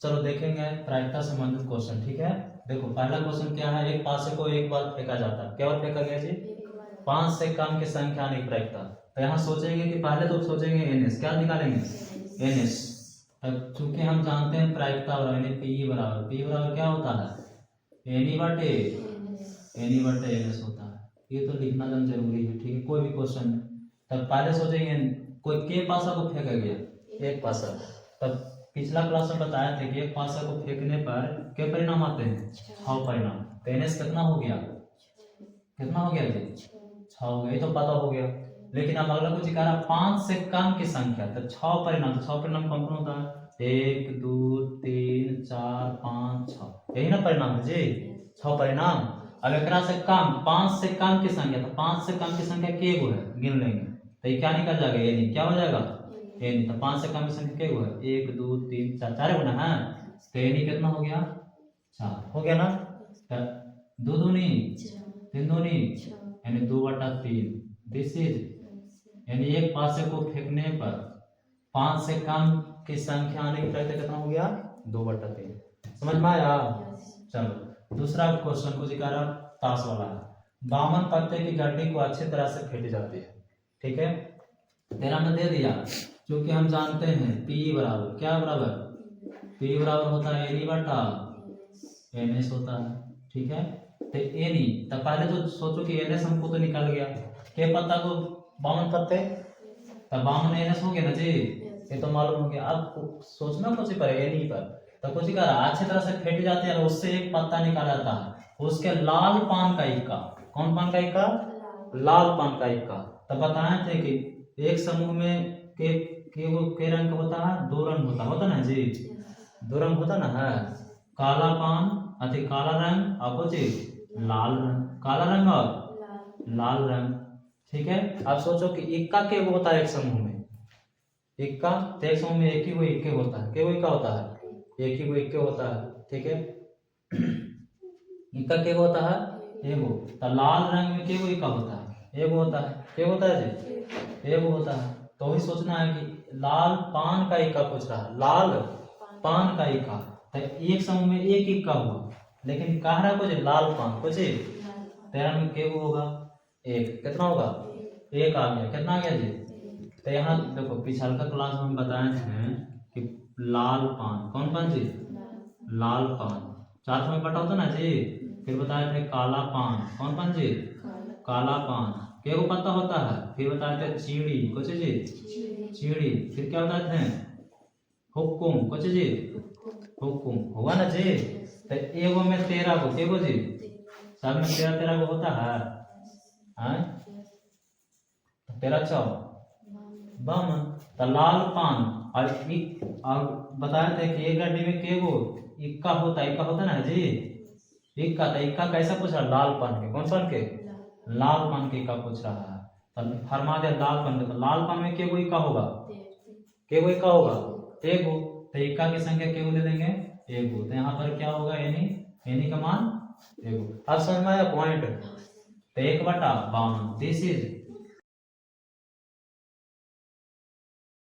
चलो देखेंगे प्रायिकता संबंधित क्वेश्चन, ठीक है। देखो पहला क्वेश्चन क्या है, एक पासे को एक बार फेंका जाता है, क्या बार फेंका गया जी, 5 से कम की संख्या आने की प्रायिकता। तो यहाँ सोचेंगे कि पहले तो सोचेंगे एनएस, क्या निकालेंगे एनएस। अब चूंकि हम जानते हैं प्रायिकता बराबर पी बराबर क्या होता है एनी बटे एनएस होता है। ये तो लिखना जन जरूरी है, ठीक है, कोई भी क्वेश्चन। तब पहले सोचेंगे कोई के पासा को फेंका गया, एक पासा। तब पिछला क्लास में बताया था कि एक पासा को फेंकने पर क्या परिणाम आते हैं, 6 परिणाम। तो एनएस कितना हो गया, कितना हो गया जी, 6 हो गया, ये तो पता हो गया। लेकिन अब अगला कुछ कह रहा 5 से कम की संख्या, तो 6 परिणाम, तो 6 परिणाम कौन कौन होता है, 1 2 3 4 5 6, यही ना परिणाम है जी, 6 परिणाम। अब एक से कम, 5 से कम की संख्या, तो 5 से कम की संख्या के गो है, गिन लेंगे तो ये क्या निकल जाएगा, ये नहीं क्या हो जाएगा ये नहीं। तो 5 से कम की संख्या के गो है, 1 2 3 4, 4 गुना है, तो ये नहीं कितना हो गया, 4 हो गया ना। दो दूनी 3 दूनी यानी 2/3, दिस इज यानी एक पासे को फेंकने पर 5 से कम की संख्या आने की प्रायिकता कितना हो गया, 2/3। समझ में आया। चलो दूसरा क्वेश्चन को जिक्र ताश वाला है। बामन पत्ते की गड्डी को अच्छी तरह से फेंटी जाती है, ठीक है। तेरा में दे दिया, क्योंकि हम जानते हैं P बराबर क्या बराबर, P बराबर होता है एनी बटा एनएस होता है, ठीक है। तो एनी, तो पहले तो सोचो कि एनएस हमको तो निकल गया, के पत्ता को 52 पत्ते, तब 52 एनएस हो गया ना जी, ये तो मालूम हो गया। अब सोचना कुछ पर एनी पर, तो कुछ कर अच्छी तरह से फेंट जाते हैं, उससे एक पत्ता निकाला जाता है, उसके लाल पान का इक्का, कौन पान का इक्का, लाल पान का इक्का। तब बताए थे कि एक समूह में के रंग का होता है, 2 रंग होता ना जी, 2 रंग होता ना है, काला पान अति काला रंग और कुछ लाल रंग, काला रंग और लाल रंग, ठीक है। अब सोचो कि इक्का के वो होता है एक समूह में, इक्का तो एक समूह में एक ही वो इक्के होता है, के वो इक्का होता है, एक ही वो इक्के होता है, ठीक है। इक्का के होता है एगो, तो लाल रंग में के वो इक्का होता है, एगो होता है, के होता है जी, एगो होता है। तो वही सोचना है कि लाल पान का इक्का पूछ रहा है, लाल पान का इक्का, तो एक समूह में एक इक्का हुआ, लेकिन कह रहा कुछ लाल पान कुछ, तेरा में के वो होगा एक, कितना होगा एक आ गया, कितना आ गया जी। तो यहाँ देखो पिछल का क्लास में हम बताए हैं कि लाल पान, कौन पान जी, लाल पान 4 में बटा होता ना जी। फिर बताए थे काला पान, कौन पान जी, काला पान, के वो पत्ता होता है। फिर बताए थे चीड़ी, कुछ जी चीड़ी। फिर क्या बताए थे हुक्कुम, कुछ जी हुक्कुम, हुआ ना जी। तो एगो में 13 गो, एगो जी सब में 13 गो होता है, हाँ 13 चौ बावन। तो लाल पान और बताए थे कि एक गड्डी में के गो इक्का होता, इक्का होता ना जी, इक्का। तो इक्का कैसा पूछ रहा, लाल पान के, कौन पान के, लाल पान के इक्का पूछ रहा है। तो फरमा दे लाल पान, तो लाल पान में के गो इक्का होगा, के गो इक्का होगा एगो, तो इक्का की संख्या के गो दे देंगे एगो। तो यहाँ पर क्या होगा एनी का मान एगो। अब समझ में आया पॉइंट। तो 1/52, दिस इज